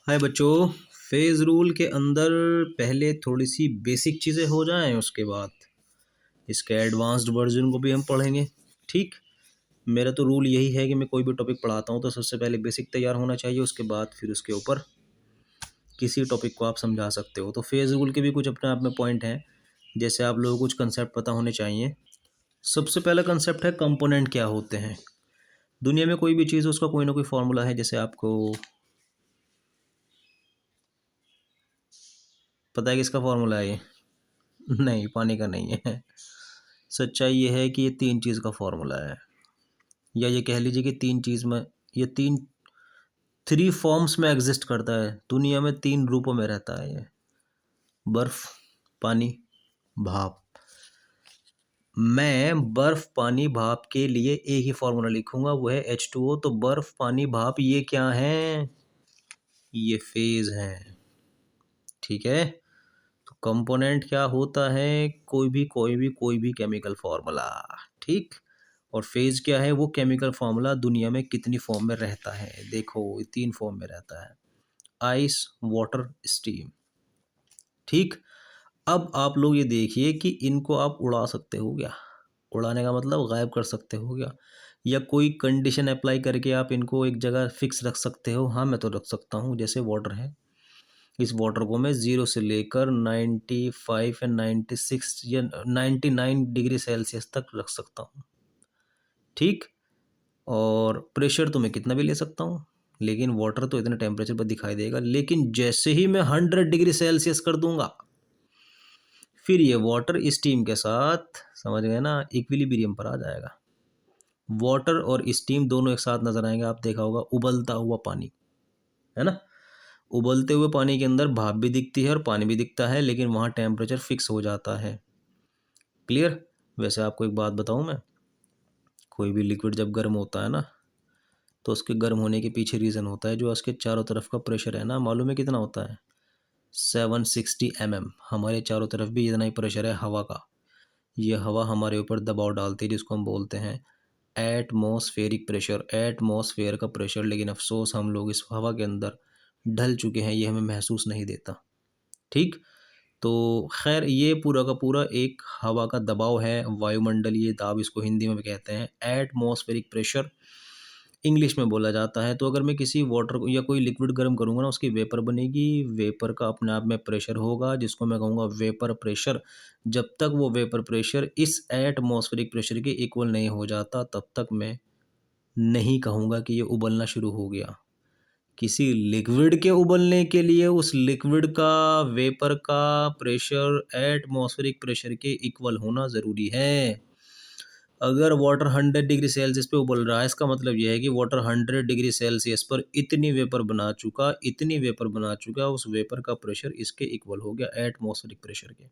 हाय बच्चों। Phase rule के अंदर पहले थोड़ी सी बेसिक चीज़ें हो जाएं, उसके बाद इसके एडवांस्ड वर्जन को भी हम पढ़ेंगे। ठीक। मेरा तो रूल यही है कि मैं कोई भी टॉपिक पढ़ाता हूँ तो सबसे पहले बेसिक तैयार होना चाहिए, उसके बाद फिर उसके ऊपर किसी टॉपिक को आप समझा सकते हो। तो फेज रूल के भी कुछ अपने आप में पॉइंट हैं, जैसे आप लोगों को कुछ कंसेप्ट पता होने चाहिए। सबसे पहला कंसेप्ट है कंपोनेंट क्या होते हैं। दुनिया में कोई भी चीज़ उसका कोई ना कोई फॉर्मूला है। जैसे आपको पता है किसका फॉर्मूला है ये? नहीं, पानी का नहीं है। सच्चाई ये है कि ये तीन चीज़ का फॉर्मूला है, या ये कह लीजिए कि तीन चीज़ में, ये थ्री फॉर्म्स में एग्जिस्ट करता है। दुनिया में तीन रूपों में रहता है ये: बर्फ, पानी, भाप। मैं बर्फ पानी भाप के लिए एक ही फॉर्मूला लिखूंगा, वो है H2O। तो बर्फ पानी भाप ये क्या है? ये फेज हैं। ठीक है। तो कंपोनेंट क्या होता है? कोई भी केमिकल फॉर्मूला। ठीक। और फेज क्या है? वो केमिकल फॉर्मूला दुनिया में कितनी फॉर्म में रहता है। देखो, ये तीन फॉर्म में रहता है: आइस, वाटर, स्टीम। ठीक। अब आप लोग ये देखिए कि इनको आप उड़ा सकते हो क्या? उड़ाने का मतलब गायब कर सकते हो क्या? या कोई कंडीशन अप्लाई करके आप इनको एक जगह फिक्स रख सकते हो? हाँ, मैं तो रख सकता हूँ। जैसे वाटर है, इस वाटर को मैं 0 से लेकर 95 या 96 या 99 डिग्री सेल्सियस तक रख सकता हूँ। ठीक। और प्रेशर तो मैं कितना भी ले सकता हूँ, लेकिन वाटर तो इतने टेम्परेचर पर दिखाई देगा। लेकिन जैसे ही मैं 100 डिग्री सेल्सियस कर दूंगा, फिर ये वाटर स्टीम के साथ, समझ गए ना, इक्विलिब्रियम पर आ जाएगा। वाटर और स्टीम दोनों एक साथ नजर आएंगे। आप देखा होगा उबलता हुआ पानी, है ना। उबलते हुए पानी के अंदर भाप भी दिखती है और पानी भी दिखता है, लेकिन वहाँ टेम्परेचर फिक्स हो जाता है। क्लियर? वैसे आपको एक बात बताऊँ मैं, कोई भी लिक्विड जब गर्म होता है ना, तो उसके गर्म होने के पीछे रीज़न होता है, जो उसके चारों तरफ का प्रेशर है ना, मालूम है कितना होता है? 760 mm। हमारे चारों तरफ भी इतना ही प्रेशर है हवा का। ये हवा हमारे ऊपर दबाव डालती है, जिसको हम बोलते हैं एटमॉस्फेरिक प्रेशर, एटमॉस्फेयर का प्रेशर। लेकिन अफसोस हम लोग इस हवा के अंदर ढल चुके हैं, ये हमें महसूस नहीं देता। ठीक। तो खैर, ये पूरा का पूरा एक हवा का दबाव है, वायुमंडलीय दाब इसको हिंदी में भी कहते हैं, एटमॉस्फेरिक प्रेशर इंग्लिश में बोला जाता है। तो अगर मैं किसी वाटर को या कोई लिक्विड गर्म करूँगा ना, उसकी वेपर बनेगी। वेपर का अपने आप में प्रेशर होगा, जिसको मैं कहूँगा वेपर प्रेशर। जब तक वो वेपर प्रेशर इस एटमॉस्फेरिक प्रेशर के इक्वल नहीं हो जाता, तब तक मैं नहीं कहूँगा कि ये उबलना शुरू हो गया। किसी लिक्विड के उबलने के लिए उस लिक्विड का वेपर का प्रेशर एटमॉस्फेरिक प्रेशर के इक्वल होना ज़रूरी है। अगर वाटर 100 डिग्री सेल्सियस पे उबल रहा है, इसका मतलब यह है कि वाटर 100 डिग्री सेल्सियस पर इतनी वेपर बना चुका, उस वेपर का प्रेशर इसके इक्वल हो गया, एटमॉस्फेरिक प्रेशर के।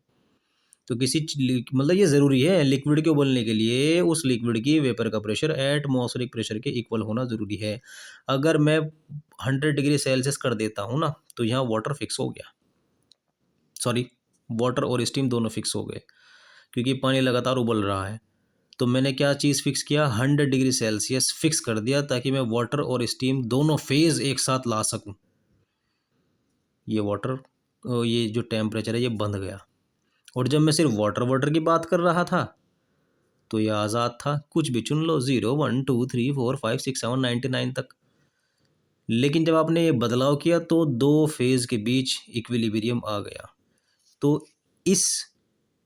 तो मतलब ये ज़रूरी है, लिक्विड के उबलने के लिए उस लिक्विड की वेपर का प्रेशर एटमॉस्फेरिक प्रेशर के इक्वल होना ज़रूरी है। अगर मैं 100 डिग्री सेल्सियस कर देता हूँ ना, तो यहाँ वाटर फिक्स हो गया। सॉरी, वाटर और स्टीम दोनों फिक्स हो गए, क्योंकि पानी लगातार उबल रहा है। तो मैंने क्या चीज़ फिक्स किया? 100 डिग्री सेल्सियस फिक्स कर दिया, ताकि मैं वाटर और स्टीम दोनों फेज़ एक साथ ला सकूं। ये जो टेम्परेचर है ये बंध गया। और जब मैं सिर्फ वाटर वाटर की बात कर रहा था, तो ये आज़ाद था, कुछ भी चुन लो, 0 1 2 3 4 5 6 7 99 तक। लेकिन जब आपने ये बदलाव किया, तो दो फेज़ के बीच इक्विलिब्रियम आ गया। तो इस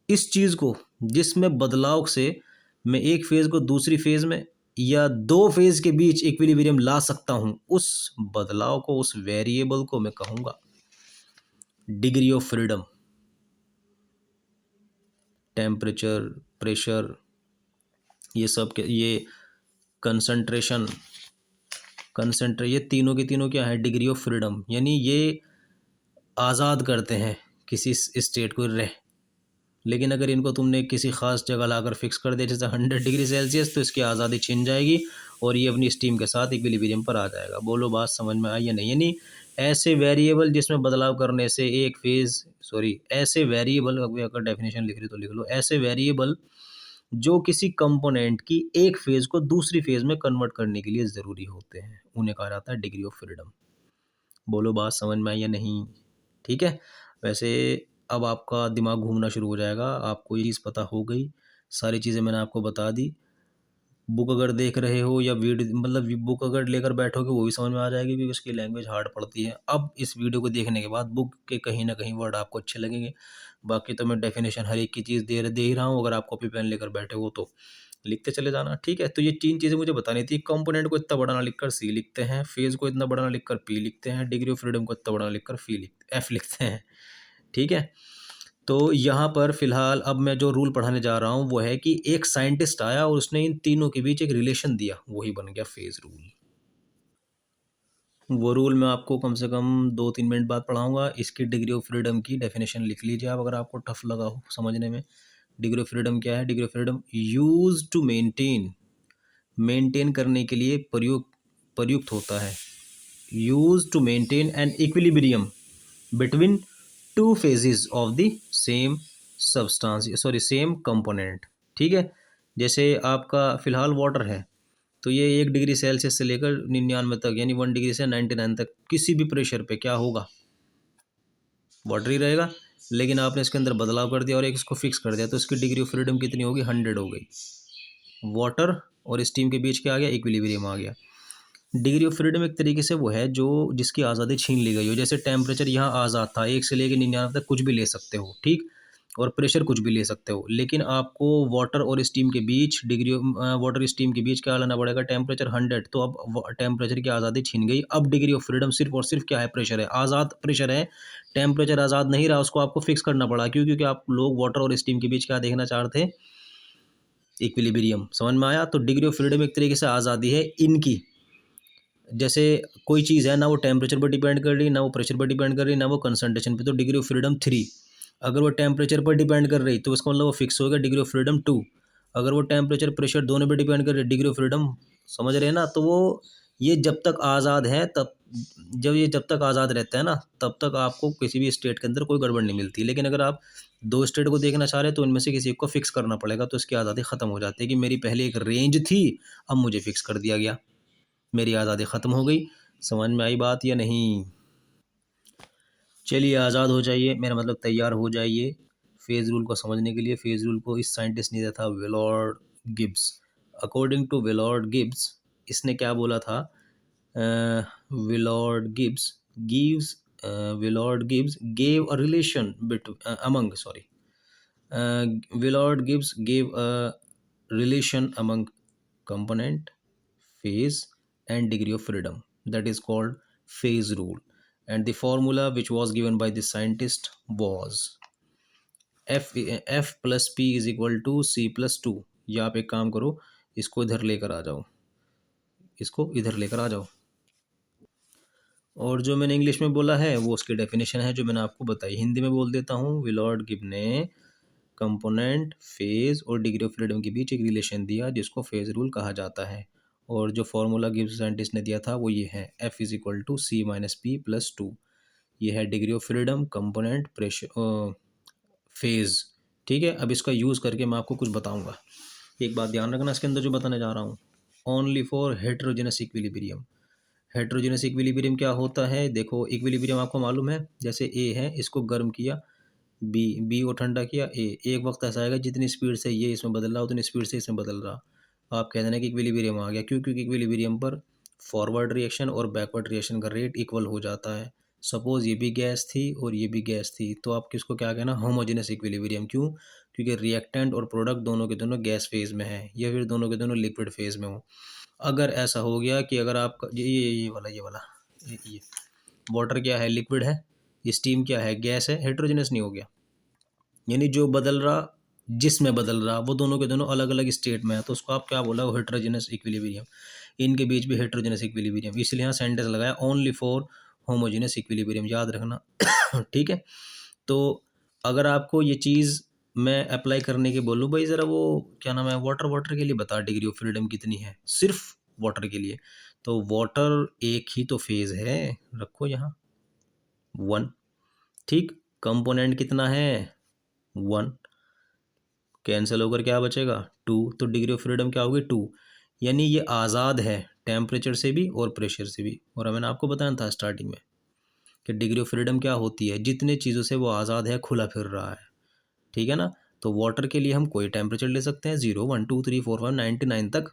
इस चीज़ को, जिसमें बदलाव से मैं एक फेज़ को दूसरी फेज़ में या दो फेज़ के बीच इक्विलिब्रियम ला सकता हूँ, उस बदलाव को, उस वेरिएबल को मैं कहूँगा degree of freedom. Temperature, pressure, ये कंसंट्रेशन, ये तीनों के तीनों क्या है? Degree of freedom. यानी ये आज़ाद करते हैं किसी स्टेट को रह। लेकिन अगर इनको तुमने किसी ख़ास जगह लाकर फिक्स कर दिया, जैसे 100 डिग्री सेल्सियस, तो इसकी आज़ादी छिन जाएगी और ये अपनी स्टीम के साथ इक्विलिब्रियम पर आ जाएगा। बोलो, बात समझ में आई या नहीं? यानी ऐसे वेरिएबल जिसमें बदलाव करने से ऐसे वेरिएबल, अगर डेफिनेशन लिख रही तो लिख लो, ऐसे वेरिएबल जो किसी कंपोनेंट की एक फेज़ को दूसरी फेज़ में कन्वर्ट करने के लिए ज़रूरी होते हैं, उन्हें कहा जाता है डिग्री ऑफ फ्रीडम। बोलो बात समझ में आई या नहीं? ठीक है। वैसे अब आपका दिमाग घूमना शुरू हो जाएगा, आपको ये चीज़ पता हो गई, सारी चीज़ें मैंने आपको बता दी। बुक अगर देख रहे हो या मतलब बुक अगर लेकर बैठोगे वो भी समझ में आ जाएगी, क्योंकि उसकी लैंग्वेज हार्ड पड़ती है। अब इस वीडियो को देखने के बाद बुक के कहीं ना कहीं वर्ड आपको अच्छे लगेंगे। बाकी तो मैं डेफिनेशन हर एक की चीज़ दे ही रहा हूँ, अगर आप कॉपी पेन लेकर बैठे हो तो लिखते चले जाना। ठीक है, तो ये 3 चीज़ें मुझे बतानी थी। कंपोनेंट को इतना बड़ा ना लिखकर सी लिखते हैं, फेज़ को इतना बड़ा ना लिखकर पी लिखते हैं, डिग्री ऑफ फ्रीडम को इतना बड़ा ना लिखकर एफ लिखते हैं। ठीक है? तो यहाँ पर फ़िलहाल अब मैं जो रूल पढ़ाने जा रहा हूँ वो है कि एक साइंटिस्ट आया और उसने इन तीनों के बीच एक रिलेशन दिया, वही बन गया फेज़ रूल। वो रूल मैं आपको कम से कम 2-3 मिनट बाद पढ़ाऊँगा। इसकी डिग्री ऑफ फ्रीडम की डेफिनेशन लिख लीजिए आप, अगर आपको टफ लगा हो समझने में। डिग्री ऑफ फ्रीडम क्या है? Degree of freedom used to maintain, maintain करने के लिए प्रयुक्त होता है। Used to maintain an equilibrium between two phases of the same substance, sorry same component. ठीक है, जैसे आपका फिलहाल वाटर है, तो ये 1 डिग्री सेल्सियस से लेकर 99 तक, यानी 1 डिग्री से 99 तक किसी भी प्रेशर पे क्या होगा? वाटर ही रहेगा। लेकिन आपने इसके अंदर बदलाव कर दिया और एक इसको फिक्स कर दिया, तो इसकी डिग्री ऑफ फ्रीडम कितनी होगी? 100 हो गई। वाटर और स्टीम के बीच क्या आ गया? इक्विलिब्रियम आ गया। डिग्री ऑफ फ्रीडम एक तरीके से वो है जो जिसकी आज़ादी छीन ली गई हो। जैसे टेम्परेचर यहाँ आज़ाद था, 1 से लेकर 99 तक कुछ भी ले सकते हो, ठीक? और प्रेशर कुछ भी ले सकते हो, लेकिन आपको वाटर और स्टीम के बीच वाटर स्टीम के बीच क्या लाना पड़ेगा? टेम्परेचर 100। तो अब टेम्परेचर की आज़ादी छीन गई। अब डिग्री ऑफ फ्रीडम सिर्फ और सिर्फ क्या है? प्रेशर है, आज़ाद प्रेशर है। टेम्परेचर आज़ाद नहीं रहा, उसको आपको फिक्स करना पड़ा। क्यों? क्योंकि आप लोग वाटर और स्टीम के बीच क्या देखना चाह रहे थे? इक्विलिब्रियम। समझ में आया? तो डिग्री ऑफ फ्रीडम एक तरीके से आज़ादी है इनकी। जैसे कोई चीज़ है ना, वो टेम्परेचर पर डिपेंड कर रही, ना वो प्रेशर पर डिपेंड कर रही, ना वो कंसंट्रेशन पे, तो डिग्री ऑफ फ्रीडम 3। अगर वो टेम्परेचर पर डिपेंड कर रही तो इसका मतलब वो फिक्स हो गया, डिग्री ऑफ फ्रीडम 2। अगर वो टेम्परेचर प्रेशर दोनों पे डिपेंड कर रही है, डिग्री ऑफ फ्रीडम, समझ रहे हैं ना? तो वो ये जब तक आज़ाद है तब, जब तक आज़ाद रहता है ना, तब तक आपको किसी भी स्टेट के अंदर कोई गड़बड़ नहीं मिलती। लेकिन अगर आप 2 स्टेट को देखना चाह रहे हैं तो इनमें से किसी को फिक्स करना पड़ेगा, तो इसकी आज़ादी ख़त्म हो जाती है कि मेरी पहले एक रेंज थी, अब मुझे फिक्स कर दिया गया, मेरी आज़ादी ख़त्म हो गई। समझ में आई बात या नहीं? चलिए आज़ाद हो जाइए, मेरा मतलब तैयार हो जाइए फेज़ रूल को समझने के लिए। फेज़ रूल को इस साइंटिस्ट ने दिया था Willard Gibbs. According to Willard Gibbs, इसने क्या बोला था? Willard Gibbs gives Willard Gibbs gave a relation among, sorry, Willard Gibbs gave a relation among component, phase, and degree of freedom that is called phase rule. And the formula which was given by the scientist was F plus P is equal to C plus 2। या आप एक काम करो, इसको इधर लेकर आ जाओ, इसको इधर लेकर आ जाओ, और जो मैंने इंग्लिश में बोला है वो उसकी डेफिनेशन है जो मैंने आपको बताई। हिंदी में बोल देता हूँ। विलॉर्ड गिब ने कंपोनेंट, फेज और डिग्री ऑफ फ्रीडम के बीच एक रिलेशन दिया जिसको फेज रूल कहा जाता है। और जो फॉर्मूला गिब्स साइंटिस्ट ने दिया था वो ये है, F is equal to C minus P plus 2। ये है degree of freedom, component, pressure, phase. ठीक है, अब इसका यूज़ करके मैं आपको कुछ बताऊंगा। एक बात ध्यान रखना इसके अंदर जो बताने जा रहा हूँ, only for heterogeneous equilibrium. Heterogeneous equilibrium क्या होता है? देखो, इक्विलिब्रियम आपको मालूम है, जैसे ए है, इसको गर्म किया, बी को ठंडा किया, एक वक्त ऐसा आएगा जितनी स्पीड से ये इसमें बदल रहा उतनी स्पीड से इसमें बदल रहा, आप कह देना कि इक्विलिब्रियम आ गया। क्यों? क्योंकि इक्विलिब्रियम पर फॉरवर्ड रिएक्शन और बैकवर्ड रिएक्शन का रेट इक्वल हो जाता है। सपोज ये भी गैस थी और ये भी गैस थी, तो आप किसको क्या कहना? Homogeneous equilibrium. क्यों? क्योंकि रिएक्टेंट और प्रोडक्ट दोनों के दोनों गैस फेज में है, या फिर दोनों के दोनों लिक्विड फेज में हो। अगर ऐसा हो गया कि अगर आपका ये वाला ये वाटर क्या है? लिक्विड है। स्टीम क्या है? गैस है। हेट्रोजेनस नहीं हो गया, यानी जो बदल रहा, जिसमें बदल रहा, वो दोनों के दोनों अलग अलग स्टेट में है, तो उसको आप क्या बोला? Heterogeneous equilibrium. इनके बीच भी हेट्रोजेनस इक्विलिब्रियम, इसलिए यहाँ सेंटेंस लगाया ओनली फॉर होमोजेनस इक्विलिब्रियम, याद रखना। ठीक है, तो अगर आपको ये चीज़ मैं अप्लाई करने के बोलूँ, भाई ज़रा वो क्या नाम है, वाटर वाटर के लिए बता डिग्री ऑफ फ्रीडम कितनी है, सिर्फ वाटर के लिए, तो वाटर एक ही तो फेज़ है, रखो यहाँ 1। ठीक, कंपोनेंट कितना है? 1। कैंसिल होकर क्या बचेगा? 2। तो डिग्री ऑफ फ्रीडम क्या होगी? 2। यानी ये आज़ाद है टेम्परेचर से भी और प्रेशर से भी, और मैंने आपको बताया था स्टार्टिंग में। कि डिग्री ऑफ फ्रीडम क्या होती है, जितने चीज़ों से वो आज़ाद है, खुला फिर रहा है, ठीक है ना। तो वाटर के लिए हम कोई टेम्परेचर ले सकते हैं, 0, 1, 2, 3, 4, 5, 99 तक।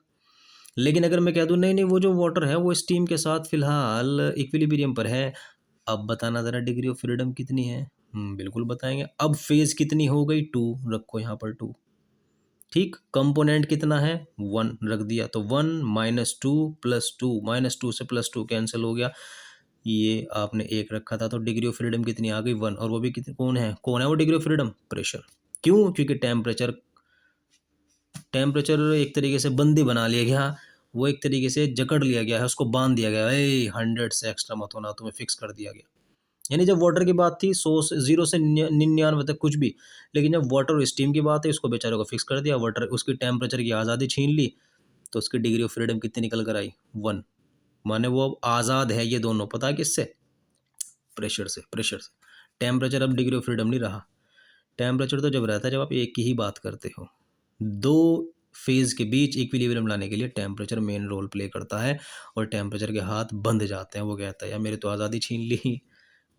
लेकिन अगर मैं कह दूँ नहीं नहीं वो जो वाटर है वो स्टीम के साथ फिलहाल इक्विलिब्रियम पर है, अब बताना ज़रा डिग्री ऑफ फ्रीडम कितनी है। बिल्कुल बताएंगे। अब फेज कितनी हो गई, 2 रखो यहाँ पर 2, ठीक। कंपोनेंट कितना है, 1 रख दिया, तो 1 -2 +2, -2 से +2 कैंसिल हो गया, ये आपने 1 रखा था, तो डिग्री ऑफ फ्रीडम कितनी आ गई, 1। और वो भी कितनी, कौन है वो डिग्री ऑफ फ्रीडम, प्रेशर। क्यों, क्योंकि टेम्परेचर टेम्परेचर एक तरीके से बंदी बना लिया गया, वो एक तरीके से जकड़ लिया गया है, उसको बांध दिया गया है, 100 से एक्स्ट्रा मत होना, तुम्हें फिक्स कर दिया गया। यानी जब वाटर की बात थी 100 से 0 से 99 तक कुछ भी, लेकिन जब वाटर और स्टीम की बात है इसको बेचारे को फिक्स कर दिया, वाटर उसकी टेम्परेचर की आज़ादी छीन ली, तो उसकी डिग्री ऑफ फ्रीडम कितनी निकल कर आई, 1। माने वो अब आज़ाद है, ये दोनों पता है किससे, प्रेशर से। टेम्परेचर अब डिग्री ऑफ फ्रीडम नहीं रहा। टेम्परेचर तो जब रहता है जब आप एक की ही बात करते हो। दो फेज के बीच इक्विलिब्रियम लाने के लिए टेम्परेचर मेन रोल प्ले करता है, और टेम्परेचर के हाथ बंध जाते हैं, वो कहता है यार मेरी तो आज़ादी छीन ली।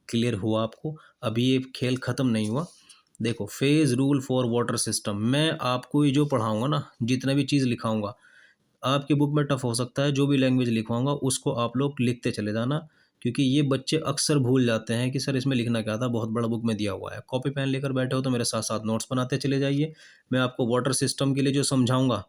क्लियर हुआ आपको। अभी ये खेल ख़त्म नहीं हुआ। देखो, phase rule for water system, मैं आपको ये जो पढ़ाऊंगा ना, जितना भी चीज़ लिखाऊंगा, आपकी बुक में टफ हो सकता है, जो भी लैंग्वेज लिखवाऊंगा उसको आप लोग लिखते चले जाना, क्योंकि ये बच्चे अक्सर भूल जाते हैं कि सर इसमें लिखना क्या था, बहुत बड़ा बुक में दिया हुआ है। कॉपी पेन लेकर बैठे हो तो मेरे साथ साथ नोट्स बनाते चले जाइए। मैं आपको वाटर सिस्टम के लिए जो समझाऊंगा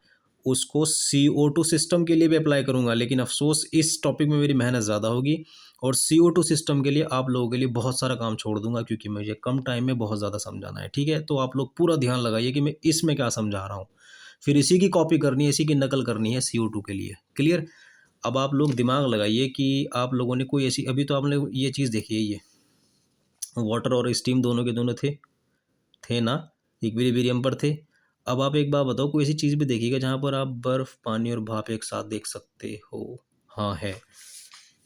उसको CO2 सिस्टम के लिए भी अप्लाई करूंगा, लेकिन अफसोस इस टॉपिक में मेरी मेहनत ज़्यादा होगी, और CO2 सिस्टम के लिए आप लोगों के लिए बहुत सारा काम छोड़ दूंगा, क्योंकि मुझे कम टाइम में बहुत ज़्यादा समझाना है, ठीक है। तो आप लोग पूरा ध्यान लगाइए कि मैं इसमें क्या समझा रहा हूँ, फिर इसी की कॉपी करनी है, इसी की नकल करनी है CO2 के लिए। क्लियर। अब आप लोग दिमाग लगाइए कि आप लोगों ने कोई ऐसी, अभी तो आपने ये चीज़ देखी है, ये वाटर और स्टीम दोनों के दोनों थे ना, इक्विलिब्रियम पर थे। अब आप एक बात बताओ, कोई ऐसी चीज़ भी देखिएगा जहाँ पर आप बर्फ़, पानी और भाप एक साथ देख सकते हो। हाँ है।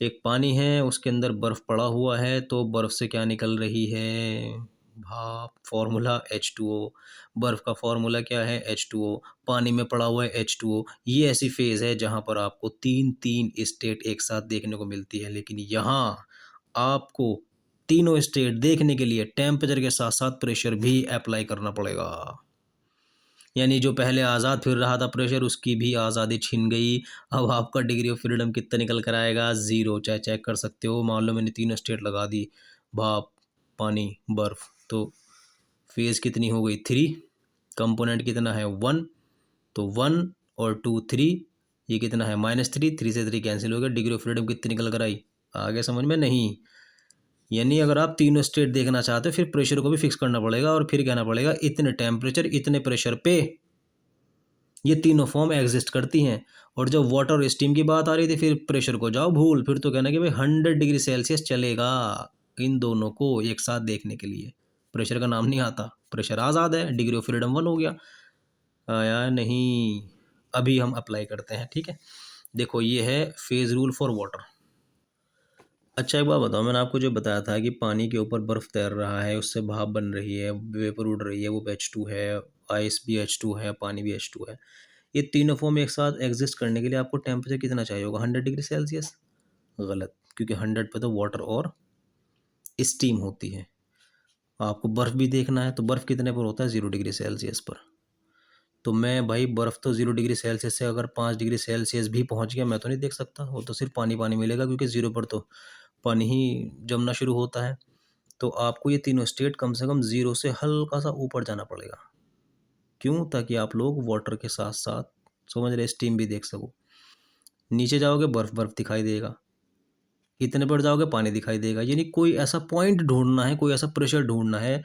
एक पानी है, उसके अंदर बर्फ़ पड़ा हुआ है, तो बर्फ़ से क्या निकल रही है, भाप। Formula H2O। बर्फ़ का फॉर्मूला क्या है, H2O। पानी में पड़ा हुआ है H2O। ये ऐसी फेज़ है जहाँ पर आपको तीन तीन स्टेट एक साथ देखने को मिलती है, लेकिन यहाँ आपको तीनों स्टेट देखने के लिए टेम्परेचर के साथ साथ प्रेशर भी अप्लाई करना पड़ेगा। यानी जो पहले आज़ाद फिर रहा था प्रेशर, उसकी भी आज़ादी छिन गई। अब आपका डिग्री ऑफ फ्रीडम कितना निकल कर आएगा, 0। चाहे चेक कर सकते हो, मान लो मैंने तीनों स्टेट लगा दी, भाप, पानी, बर्फ़, तो फेज़ कितनी हो गई, 3। कंपोनेंट कितना है, 1। तो 1 और 2 3, ये कितना है, -3। 3 से 3 कैंसिल हो गया, डिग्री ऑफ फ्रीडम कितनी निकल कर आई, आगे समझ में नहीं। यानी अगर आप तीनों स्टेट देखना चाहते हो, फिर प्रेशर को भी फिक्स करना पड़ेगा, और फिर कहना पड़ेगा इतने टेम्परेचर इतने प्रेशर पे ये तीनों फॉर्म एग्जिस्ट करती हैं। और जब वाटर और स्टीम की बात आ रही थी, फिर प्रेशर को जाओ भूल, फिर तो कहना कि भाई 100 डिग्री सेल्सियस चलेगा इन दोनों को एक साथ देखने के लिए, प्रेशर का नाम नहीं आता, प्रेशर आज़ाद है, डिग्री ऑफ फ्रीडम 1 हो गया। आया नहीं। अभी हम अप्लाई करते हैं, ठीक है। देखो, ये है फेज रूल फॉर वाटर। अच्छा, एक बात बताओ, मैंने आपको जो बताया था कि पानी के ऊपर बर्फ़ तैर रहा है, उससे भाप बन रही है, वेपर उड़ रही है, वो H2 है, आइस भी H2 है, पानी भी H2 है। ये तीनों फॉर्म एक साथ एग्जिस्ट करने के लिए आपको टेम्परेचर कितना चाहिए होगा, 100 डिग्री सेल्सियस। गलत, क्योंकि 100 पे तो वाटर और स्टीम होती है। आपको बर्फ़ भी देखना है, तो बर्फ़ कितने पर होता है, 0 डिग्री सेल्सियस पर। तो मैं भाई बर्फ़ तो 0 डिग्री सेल्सियस से अगर 5 डिग्री सेल्सियस भी पहुंच गया, मैं तो नहीं देख सकता, वो तो सिर्फ पानी पानी मिलेगा, क्योंकि 0 पर तो पानी ही जमना शुरू होता है। तो आपको ये तीनों स्टेट कम से कम 0 से हल्का सा ऊपर जाना पड़ेगा। क्यों, ताकि आप लोग वाटर के साथ साथ, समझ रहे, स्टीम भी देख सको। नीचे जाओगे बर्फ बर्फ दिखाई देगा, इतने पर जाओगे पानी दिखाई देगा। यानी कोई ऐसा पॉइंट ढूंढना है, कोई ऐसा प्रेशर ढूंढना है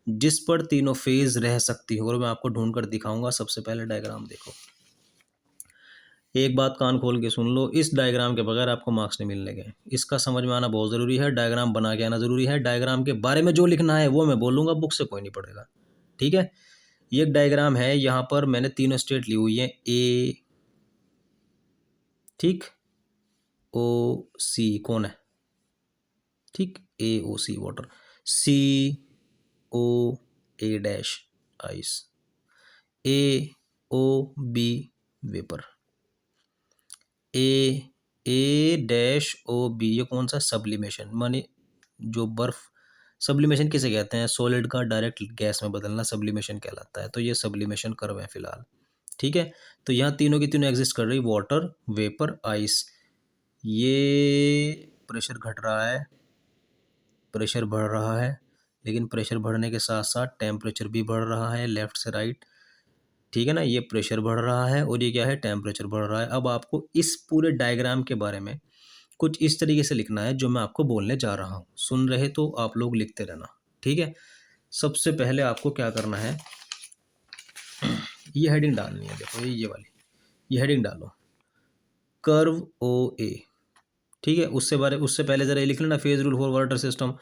जिस पर तीनों फेज रह सकती हो, और मैं आपको ढूंढ कर दिखाऊंगा। सबसे पहले डायग्राम देखो, एक बात कान खोल के सुन लो, इस डायग्राम के बगैर आपको मार्क्स नहीं मिलने के। इसका समझ में आना बहुत ज़रूरी है, डायग्राम बना के आना ज़रूरी है। डायग्राम के बारे में जो लिखना है वो मैं बोलूँगा, बुक से कोई नहीं पढ़ेगा, ठीक है। ये एक डायग्राम है, यहाँ पर मैंने तीनों स्टेट ली हुई है, ए, ठीक, O C कौन है, ठीक, AOC water, CO A' ice, AOB vapour, A A-OB ये कौन सा, सब्लिमेशन, माने जो बर्फ़ सब्लिमेशन किसे कहते हैं? सॉलिड का डायरेक्ट गैस में बदलना सब्लिमेशन कहलाता है। तो ये सब्लिमेशन कर्व है फिलहाल, ठीक है। तो यहाँ तीनों की तीनों एग्जिस्ट कर रही, वाटर, वेपर, आइस। ये प्रेशर घट रहा है, प्रेशर बढ़ रहा है, लेकिन प्रेशर बढ़ने के साथ साथ टेम्परेचर भी बढ़ रहा है लेफ्ट से राइट, ठीक है ना। ये प्रेशर बढ़ रहा है और ये क्या है, टेम्परेचर बढ़ रहा है। अब आपको इस पूरे डायग्राम के बारे में कुछ इस तरीके से लिखना है जो मैं आपको बोलने जा रहा हूँ। सुन रहे तो आप लोग लिखते रहना, ठीक है। सबसे पहले आपको क्या करना है, ये हेडिंग डालनी है, देखो ये वाली, ये हेडिंग डालो, कर्व ओ ए, ठीक है। उससे पहले ज़रा ये लिख लेना, phase rule for water system.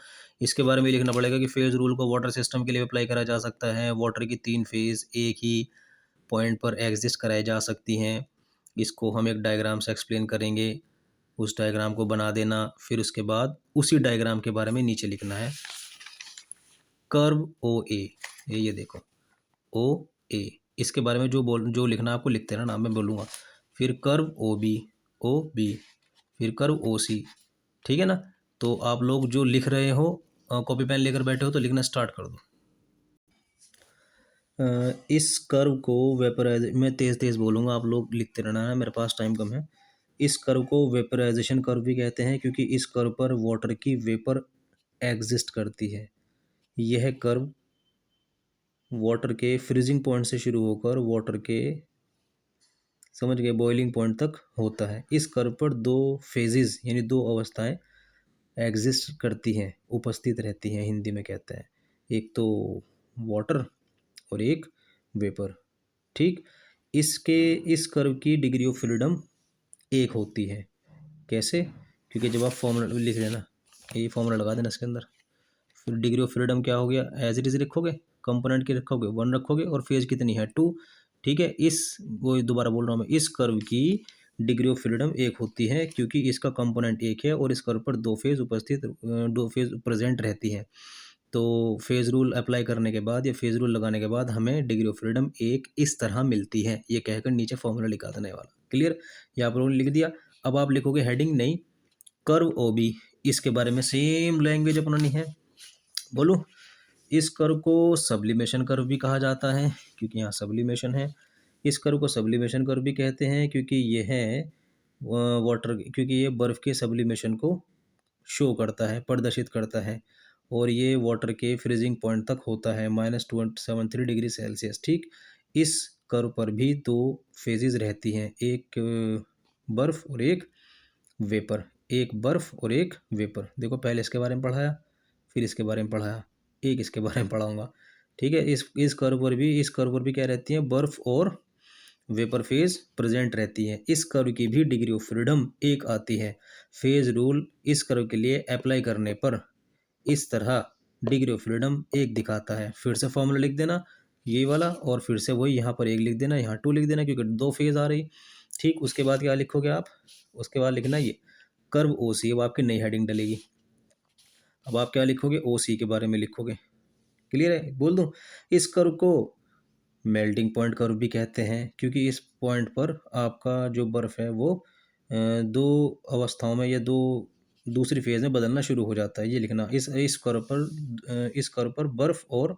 इसके बारे में लिखना पड़ेगा कि फेज रूल को वाटर सिस्टम के लिए अप्लाई करा जा सकता है। वाटर की 3 फेज एक ही पॉइंट पर एग्जिस्ट कराई जा सकती हैं। इसको हम एक डायग्राम से एक्सप्लेन करेंगे। उस डायग्राम को बना देना, फिर उसके बाद उसी डायग्राम के बारे में नीचे लिखना है, कर्व ओ ए, ये देखो ओ ए। इसके बारे में जो लिखना आपको लिखते रहना, मैं बोलूँगा। फिर curve O B, O B, फिर कर्व ओ सी, ठीक है ना। तो आप लोग जो लिख रहे हो, कॉपी पेन लेकर बैठे हो तो लिखना स्टार्ट कर दो। इस कर्व को वेपराइज, मैं तेज़ तेज़ बोलूँगा, आप लोग लिखते रहना है, मेरे पास टाइम कम है। इस कर्व को वेपराइजेशन कर्व भी कहते हैं क्योंकि इस कर्व पर वाटर की वेपर एग्जिस्ट करती है। यह कर्व वाटर के फ्रीजिंग पॉइंट से शुरू होकर वाटर के, समझ गए, बॉइलिंग पॉइंट तक होता है। इस कर्व पर दो फेजेस यानी दो अवस्थाएं एग्जिस्ट करती हैं, उपस्थित रहती हैं, हिंदी में कहते हैं। एक तो वाटर और एक वेपर, ठीक। इस कर्व की डिग्री ऑफ फ्रीडम एक होती है। कैसे? क्योंकि जब आप फॉर्मूला लिख लेना, ये फॉर्मूला लगा देना इसके अंदर, फिर डिग्री ऑफ फ्रीडम क्या हो गया, एज इट इज रखोगे, कंपोनेंट की रखोगे 1 रखोगे, और फेज कितनी है 2, ठीक है। वो दोबारा बोल रहा हूँ मैं, इस कर्व की डिग्री ऑफ फ्रीडम एक होती है क्योंकि इसका कंपोनेंट एक है और इस कर्व पर दो फेज प्रेजेंट रहती हैं। तो फेज रूल अप्लाई करने के बाद या फेज रूल लगाने के बाद हमें डिग्री ऑफ फ्रीडम एक इस तरह मिलती है। ये कहकर नीचे फॉर्मूला लिखा देने वाला, क्लियर। ये आप लोगों ने लिख दिया। अब आप लिखोगे हेडिंग, नहीं, कर्व ओ बी, इसके बारे में सेम लैंग्वेज अपनानी है। बोलो, इस कर्व को सब्लिमेशन कर्व भी कहा जाता है क्योंकि यहाँ सब्लिमेशन है। इस कर्व को सब्लिमेशन कर्व भी कहते हैं क्योंकि ये है वाटर, क्योंकि ये बर्फ़ के सब्लिमेशन को शो करता है, प्रदर्शित करता है, और ये वाटर के फ्रीजिंग पॉइंट तक होता है -273 डिग्री सेल्सियस, ठीक। इस कर्व पर भी दो फेजेस रहती हैं, एक बर्फ़ और एक वेपर, एक बर्फ़ और एक वेपर। देखो पहले इसके बारे में पढ़ाया, फिर इसके बारे में पढ़ाया, एक इसके बारे में पढ़ाऊँगा, ठीक है। इस कर्व पर भी क्या रहती है, बर्फ़ और वेपर फेज प्रेजेंट रहती है। इस कर्व की भी डिग्री ऑफ फ्रीडम एक आती है। फेज रूल इस कर्व के लिए अप्लाई करने पर इस तरह डिग्री ऑफ फ्रीडम एक दिखाता है। फिर से फॉर्मूला लिख देना ये वाला, और फिर से वही यहाँ पर एक लिख देना, यहाँ 2 लिख देना क्योंकि दो फेज आ रही, ठीक। उसके बाद क्या लिखोगे आप, उसके बाद लिखना ये कर्व ओ सी, अब आपकी नई हेडिंग डलेगी। अब आप क्या लिखोगे, ओ सी के बारे में लिखोगे, क्लियर है। बोल दूँ, इस कर्व को मेल्टिंग पॉइंट कर्व भी कहते हैं क्योंकि इस पॉइंट पर आपका जो बर्फ़ है वो दो अवस्थाओं में या दो दूसरी फेज़ में बदलना शुरू हो जाता है। ये लिखना, इस कर्व पर बर्फ़ और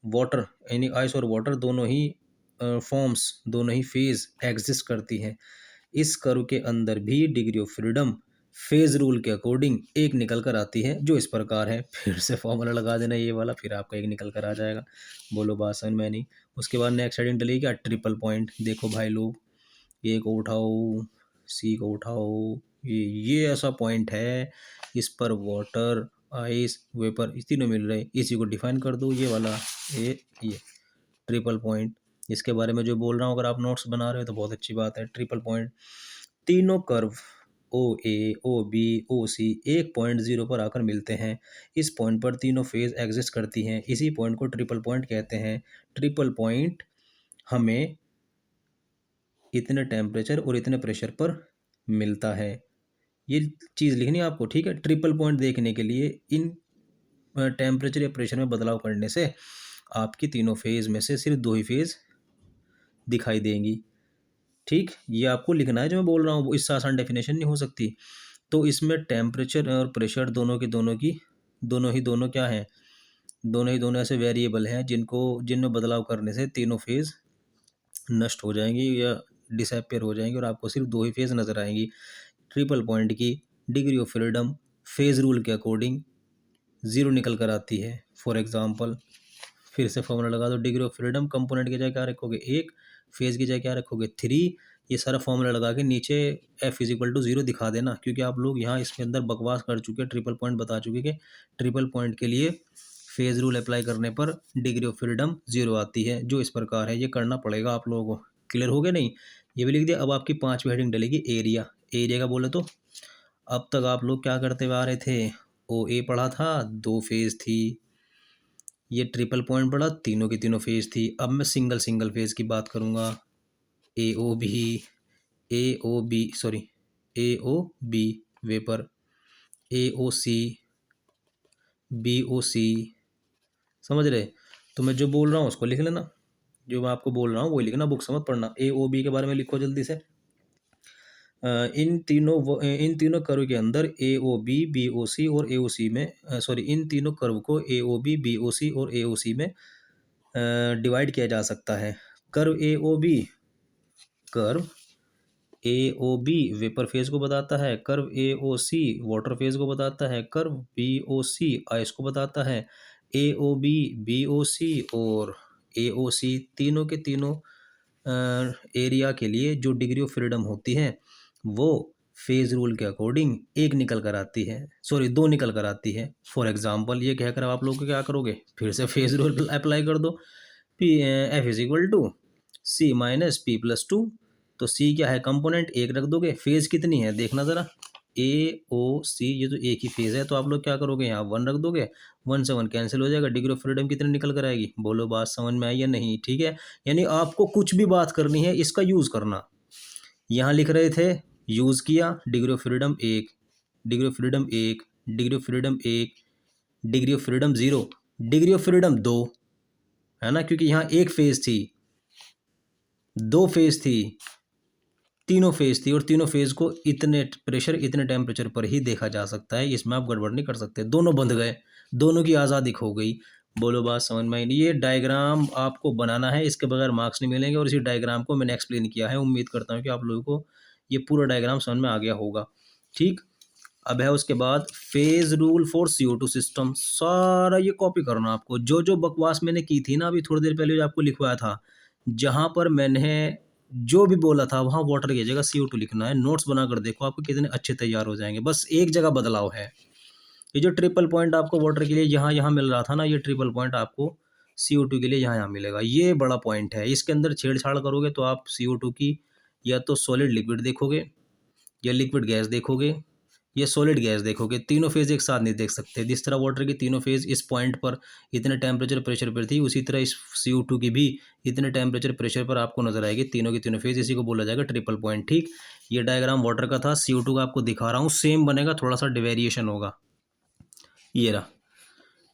वाटर यानी आइस और वाटर दोनों ही फॉर्म्स, दोनों ही फेज़ एग्जिस्ट करती हैं। इस कर्व के अंदर भी degree of freedom phase rule के अकॉर्डिंग एक निकल कर आती है जो इस प्रकार है। फिर से फॉर्मूला लगा देना ये वाला, फिर आपका एक निकल कर आ जाएगा। बोलो बात समझ में नहीं। उसके बाद नेक्स्ट हेडिंग डलेगी क्या, ट्रिपल पॉइंट। देखो भाई लोग, ए को उठाओ, सी को उठाओ, ये ऐसा पॉइंट है, इस पर वाटर, आइस, वेपर इस तीनों मिल रहे, इसी को डिफाइन कर दो, ये वाला, ये ट्रिपल पॉइंट। इसके बारे में जो बोल रहा हूँ, अगर आप नोट्स बना रहे हो तो बहुत अच्छी बात है। ट्रिपल पॉइंट, तीनों कर्व ओ ए, ओ बी, ओ सी एक पॉइंट जीरो पर आकर मिलते हैं। इस पॉइंट पर तीनों फेज एग्जिस्ट करती हैं, इसी पॉइंट को ट्रिपल पॉइंट कहते हैं। ट्रिपल पॉइंट हमें इतने टेम्परेचर और इतने प्रेशर पर मिलता है। ये चीज़ लिखनी है आपको, ठीक है। ट्रिपल पॉइंट देखने के लिए इन टेम्परेचर या प्रेशर में बदलाव करने से आपकी तीनों फेज में से सिर्फ दो ही फेज दिखाई देंगी, ठीक। ये आपको लिखना है जो मैं बोल रहा हूँ, वो इससे आसान डेफिनेशन नहीं हो सकती। तो इसमें टेम्परेचर और प्रेशर दोनों की दोनों ही दोनों क्या हैं, दोनों ही दोनों ऐसे वेरिएबल हैं जिनमें बदलाव करने से तीनों फेज़ नष्ट हो जाएंगी या डिसअपियर हो जाएंगी और आपको सिर्फ दो ही फेज़ नज़र आएंगी। ट्रिपल पॉइंट की degree of freedom phase rule के अकॉर्डिंग 0 निकल कर आती है। फॉर एग्जांपल फिर से फॉर्मूला लगा दो, डिग्री ऑफ फ्रीडम कंपोनेंट की जगह क्या रखोगे 1, फेज़ की जगह क्या रखोगे 3। ये सारा फॉर्मूला लगा के नीचे F=0 दिखा देना, क्योंकि आप लोग यहाँ इसके अंदर बकवास कर चुके हैं, ट्रिपल पॉइंट बता चुके कि ट्रिपल पॉइंट के लिए फेज़ रूल अप्लाई करने पर डिग्री ऑफ फ्रीडम 0 आती है, जो इस प्रकार है। ये करना पड़ेगा आप लोगों को। क्लियर हो गया नहीं? ये भी लिख दिया। अब आपकी 5वीं हेडिंग डलेगी एरिया। एरिया का बोले तो अब तक आप लोग क्या करते हुए आ रहे थे, OA पढ़ा था, 2 फेज़ थी। ये ट्रिपल पॉइंट पढ़ा, तीनों की तीनों फेज़ थी। अब मैं सिंगल सिंगल फेज़ की बात करूँगा। AOB वेपर, AOC, BOC, समझ रहे? तो मैं जो बोल रहा हूँ उसको लिख लेना, जो मैं आपको बोल रहा हूँ वही लिखना, बुक समझ पढ़ना। AOB के बारे में लिखो जल्दी से। इन तीनों कर्व के अंदर AOB, BOC और AOC में इन तीनों कर्व को AOB, BOC और AOC में डिवाइड किया जा सकता है। कर्व AOB वेपर फेज को बताता है, कर्व AOC वाटर फेज को बताता है, कर्व BOC आइस को बताता है। AOB, BOC और AOC तीनों के तीनों एरिया के लिए जो डिग्री ऑफ फ्रीडम होती है वो फेज रूल के अकॉर्डिंग 1 निकल कर आती है, 2 निकल कर आती है। फॉर एग्जांपल ये कहकर आप लोग क्या करोगे, फिर से फेज रूल अप्लाई कर दो। F=C-P+2। तो C क्या है, कंपोनेंट 1 रख दोगे। फेज कितनी है देखना ज़रा, AOC, ये तो एक ही फेज है, तो आप लोग क्या करोगे, यहाँ 1 रख दोगे। 1 से 1 कैंसिल हो जाएगा, डिग्री ऑफ फ्रीडम कितनी निकल कर आएगी। बोलो बात समझ में आई या नहीं? ठीक है, यानी आपको कुछ भी बात करनी है इसका यूज़ करना। यहाँ लिख रहे थे, यूज़ किया, degree of freedom 1, degree of freedom 1, degree of freedom 1, degree of freedom 0, degree of freedom 2, है ना, क्योंकि यहाँ एक फेज थी, 2 फेज थी, तीनों फेज थी, और तीनों फेज को इतने प्रेशर इतने टेम्परेचर पर ही देखा जा सकता है, इसमें आप गड़बड़ नहीं कर सकते। दोनों बंध गए, दोनों की आज़ादी खो गई। बोलो बात समझ में आई? ये डायग्राम आपको बनाना है, इसके बगैर मार्क्स नहीं मिलेंगे, और इसी डायग्राम को मैंने एक्सप्लेन किया है। उम्मीद करता हूँ कि आप लोगों को ये पूरा डायग्राम समझ में आ गया होगा। ठीक, अब है उसके बाद phase rule for CO2 system. सारा ये कॉपी करना आपको, जो जो बकवास मैंने की थी ना अभी थोड़ी देर पहले जो आपको लिखवाया था, जहाँ पर मैंने जो भी बोला था वहाँ वाटर की जगह CO2 लिखना है। नोट्स बनाकर देखो आपको कितने अच्छे तैयार हो जाएंगे। बस एक जगह बदलाव है, ये जो ट्रिपल पॉइंट आपको वाटर के लिए यहाँ यहाँ मिल रहा था ना, ये ट्रिपल पॉइंट आपको CO2 के लिए यहाँ यहाँ मिलेगा। ये बड़ा पॉइंट है, इसके अंदर छेड़छाड़ करोगे तो आप CO2 की या तो सॉलिड लिक्विड देखोगे, या लिक्विड गैस देखोगे, या सॉलिड गैस देखोगे। तीनों फेज एक साथ नहीं देख सकते। जिस तरह वाटर की तीनों फेज इस पॉइंट पर इतने टेम्परेचर प्रेशर पर थी, उसी तरह इस CO2 की भी इतने टेम्परेचर प्रेशर पर आपको नजर आएगी, तीनों की तीनों फेज। इसी को बोला जाएगा ट्रिपल पॉइंट। ठीक, ये डायग्राम वाटर का था, CO2 का आपको दिखा रहा हूँ, सेम बनेगा, थोड़ा सा वेरिएशन होगा। ये रहा,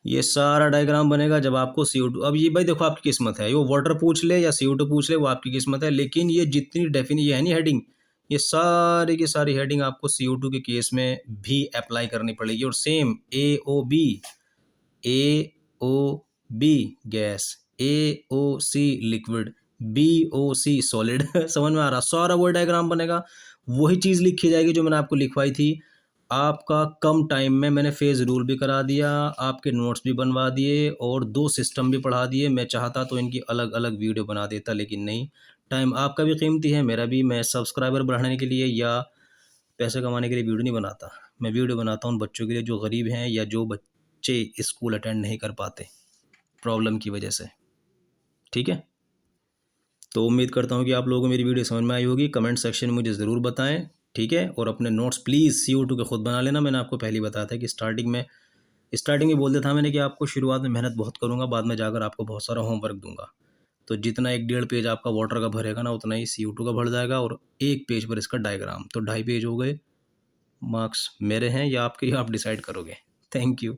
ये सारा डायग्राम बनेगा जब आपको CO2, अब ये भाई देखो आपकी किस्मत है, वो वाटर पूछ ले या CO2 पूछ ले, वो आपकी किस्मत है। लेकिन ये जितनी डेफिनेशन है नहीं हेडिंग, ये सारी की सारी हेडिंग आपको CO2 के केस में भी अप्लाई करनी पड़ेगी। और same AOB gas, AOC liquid, BOC solid समझ में आ रहा? सारा वो डायग्राम बनेगा, वही चीज़ लिखी जाएगी जो मैंने आपको लिखवाई थी। आपका कम टाइम में मैंने फेज़ रूल भी करा दिया, आपके नोट्स भी बनवा दिए, और 2 सिस्टम भी पढ़ा दिए। मैं चाहता तो इनकी अलग अलग वीडियो बना देता, लेकिन नहीं, टाइम आपका भी कीमती है, मेरा भी। मैं सब्सक्राइबर बढ़ाने के लिए या पैसे कमाने के लिए वीडियो नहीं बनाता, मैं वीडियो बनाता हूँ उन बच्चों के लिए जो गरीब हैं या जो बच्चे स्कूल अटेंड नहीं कर पाते प्रॉब्लम की वजह से। ठीक है, तो उम्मीद करता हूँ कि आप लोगों को मेरी वीडियो समझ में आई होगी। कमेंट सेक्शन में मुझे ज़रूर बताएं। ठीक है, और अपने नोट्स प्लीज़ CO2 के खुद बना लेना। मैंने आपको पहले ही बताया था कि स्टार्टिंग में बोल दिया था मैंने कि आपको शुरुआत में मेहनत बहुत करूँगा, बाद में जाकर आपको बहुत सारा होमवर्क दूंगा। तो जितना 1-1.5 पेज आपका वाटर का भरेगा ना, उतना ही CO2 का भर जाएगा, और 1 पेज पर इसका डायग्राम, तो 2.5 पेज हो गए। मार्क्स मेरे हैं या आपके, आप डिसाइड करोगे। Thank you.